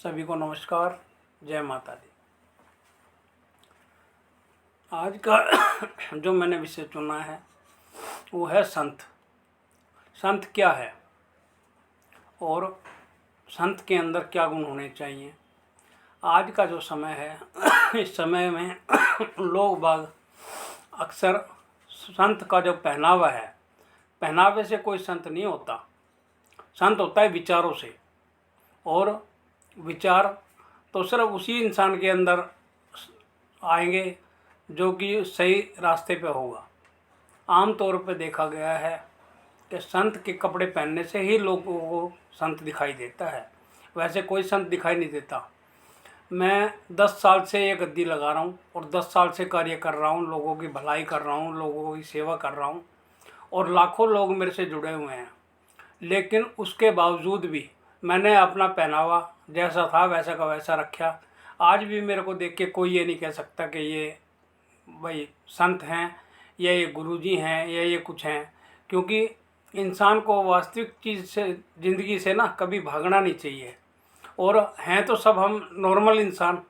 सभी को नमस्कार, जय माता दी। आज का जो मैंने विषय चुना है वो है संत। संत क्या है और संत के अंदर क्या गुण होने चाहिए। आज का जो समय है इस समय में लोग बाग अक्सर संत का जो पहनावा है, पहनावे से कोई संत नहीं होता। संत होता है विचारों से, और विचार तो सिर्फ उसी इंसान के अंदर आएंगे जो कि सही रास्ते पे होगा। आम तौर पे देखा गया है कि संत के कपड़े पहनने से ही लोगों को संत दिखाई देता है, वैसे कोई संत दिखाई नहीं देता। मैं 10 साल से ये गद्दी लगा रहा हूँ और 10 साल से कार्य कर रहा हूँ, लोगों की भलाई कर रहा हूँ, लोगों की सेवा कर रहा हूँ और लाखों लोग मेरे से जुड़े हुए हैं। लेकिन उसके बावजूद भी मैंने अपना पहनावा जैसा था वैसा का वैसा रखा। आज भी मेरे को देख के कोई ये नहीं कह सकता कि ये भाई संत हैं या ये गुरुजी हैं या ये कुछ हैं, क्योंकि इंसान को वास्तविक चीज़ से, ज़िंदगी से ना कभी भागना नहीं चाहिए। और हैं तो सब हम नॉर्मल इंसान,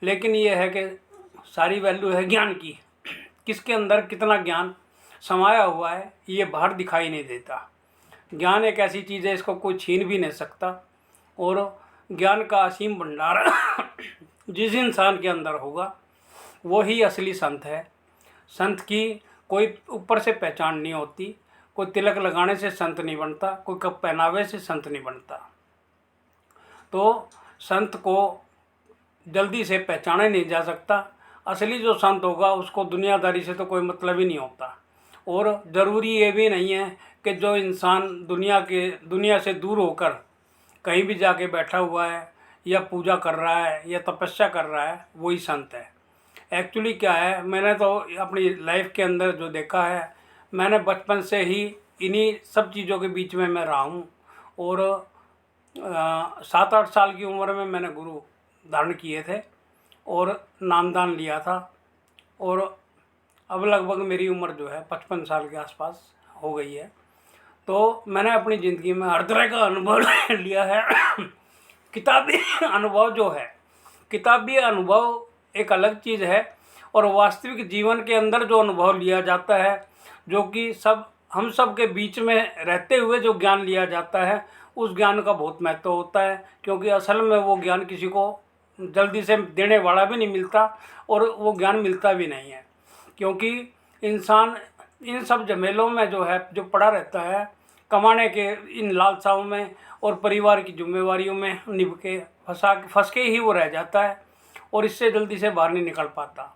लेकिन ये है कि सारी वैल्यू है ज्ञान की। किसके अंदर कितना ज्ञान समाया हुआ है ये बाहर दिखाई नहीं देता। ज्ञान एक ऐसी चीज़ है, इसको कोई छीन भी नहीं सकता। और ज्ञान का असीम भंडार जिस इंसान के अंदर होगा वो ही असली संत है। संत की कोई ऊपर से पहचान नहीं होती, कोई तिलक लगाने से संत नहीं बनता, कोई कप पहनावे से संत नहीं बनता। तो संत को जल्दी से पहचाना नहीं जा सकता। असली जो संत होगा उसको दुनियादारी से तो कोई मतलब ही नहीं होता। और ज़रूरी ये भी नहीं है कि जो इंसान दुनिया से दूर होकर कहीं भी जाके बैठा हुआ है या पूजा कर रहा है या तपस्या कर रहा है वही संत है। एक्चुअली क्या है, मैंने तो अपनी लाइफ के अंदर जो देखा है, मैंने बचपन से ही इन्हीं सब चीज़ों के बीच में मैं रहा हूँ। और 7-8 साल की उम्र में मैंने गुरु धारण किए थे और नामदान लिया था। और अब लगभग मेरी उम्र जो है 55 साल के आसपास हो गई है। तो मैंने अपनी ज़िंदगी में हर तरह का अनुभव लिया है। किताबी अनुभव जो है, किताबी अनुभव एक अलग चीज़ है, और वास्तविक जीवन के अंदर जो अनुभव लिया जाता है, जो कि हम सब के बीच में रहते हुए जो ज्ञान लिया जाता है, उस ज्ञान का बहुत महत्व होता है। क्योंकि असल में वो ज्ञान किसी को जल्दी से देने वाला भी नहीं मिलता और वो ज्ञान मिलता भी नहीं है। क्योंकि इंसान इन सब झमेलों में जो पड़ा रहता है, कमाने के इन लालसाओं में और परिवार की जिम्मेवारियों में निभ के फंस के ही वो रह जाता है और इससे जल्दी से बाहर नहीं निकल पाता।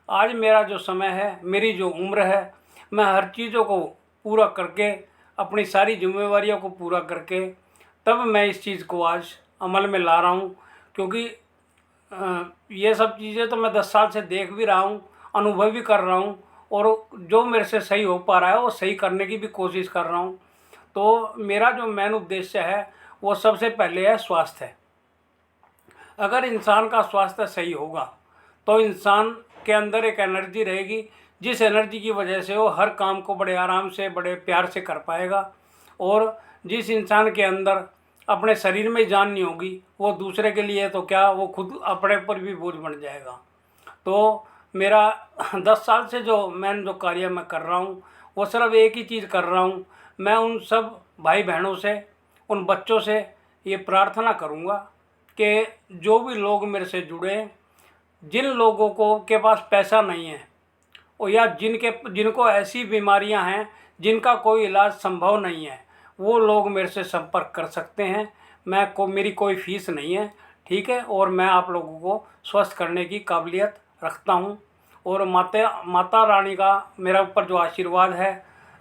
आज मेरा जो समय है, मेरी जो उम्र है, मैं हर चीज़ों को पूरा करके, अपनी सारी जिम्मेवारियों को पूरा करके तब मैं इस चीज़ को आज अमल में ला रहा हूँ। क्योंकि ये सब चीज़ें तो मैं 10 साल से देख भी रहा हूँ, अनुभव भी कर रहा हूँ, और जो मेरे से सही हो पा रहा है वो सही करने की भी कोशिश कर रहा हूँ। तो मेरा जो मेन उद्देश्य है वो सबसे पहले है स्वास्थ्य। अगर इंसान का स्वास्थ्य सही होगा तो इंसान के अंदर एक एनर्जी रहेगी, जिस एनर्जी की वजह से वो हर काम को बड़े आराम से, बड़े प्यार से कर पाएगा। और जिस इंसान के अंदर अपने शरीर में जान नहीं होगी, वो दूसरे के लिए तो क्या, वो खुद अपने पर भी बोझ बन जाएगा। तो मेरा 10 साल से जो कार्य मैं कर रहा हूँ वो सिर्फ एक ही चीज़ कर रहा हूँ। मैं उन सब भाई बहनों से, उन बच्चों से ये प्रार्थना करूँगा कि जो भी लोग मेरे से जुड़े, जिन लोगों को के पास पैसा नहीं है और या जिनको ऐसी बीमारियां हैं जिनका कोई इलाज संभव नहीं है, वो लोग मेरे से संपर्क कर सकते हैं। मेरी कोई फीस नहीं है, ठीक है। और मैं आप लोगों को स्वस्थ करने की काबिलियत रखता हूँ। और माता रानी का मेरा ऊपर जो आशीर्वाद है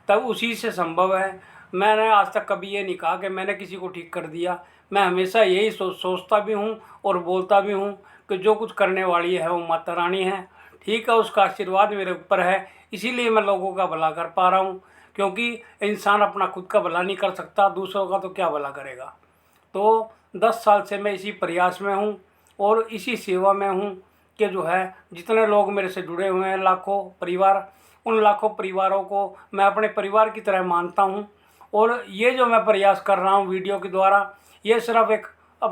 तब उसी से संभव है। मैंने आज तक कभी ये नहीं कहा कि मैंने किसी को ठीक कर दिया। मैं हमेशा यही सोचता भी हूँ और बोलता भी हूँ कि जो कुछ करने वाली है वो माता रानी है, ठीक है। उसका आशीर्वाद मेरे ऊपर है, इसीलिए मैं लोगों का भला कर पा रहा हूँ। क्योंकि इंसान अपना खुद का भला नहीं कर सकता, दूसरों का तो क्या भला करेगा। तो 10 साल से मैं इसी प्रयास में हूँ और इसी सेवा में हूँ कि जो है जितने लोग मेरे से जुड़े हुए हैं, लाखों परिवार, उन लाखों परिवारों को मैं अपने परिवार की तरह मानता हूँ। और ये जो मैं प्रयास कर रहा हूँ वीडियो के द्वारा, ये सिर्फ एक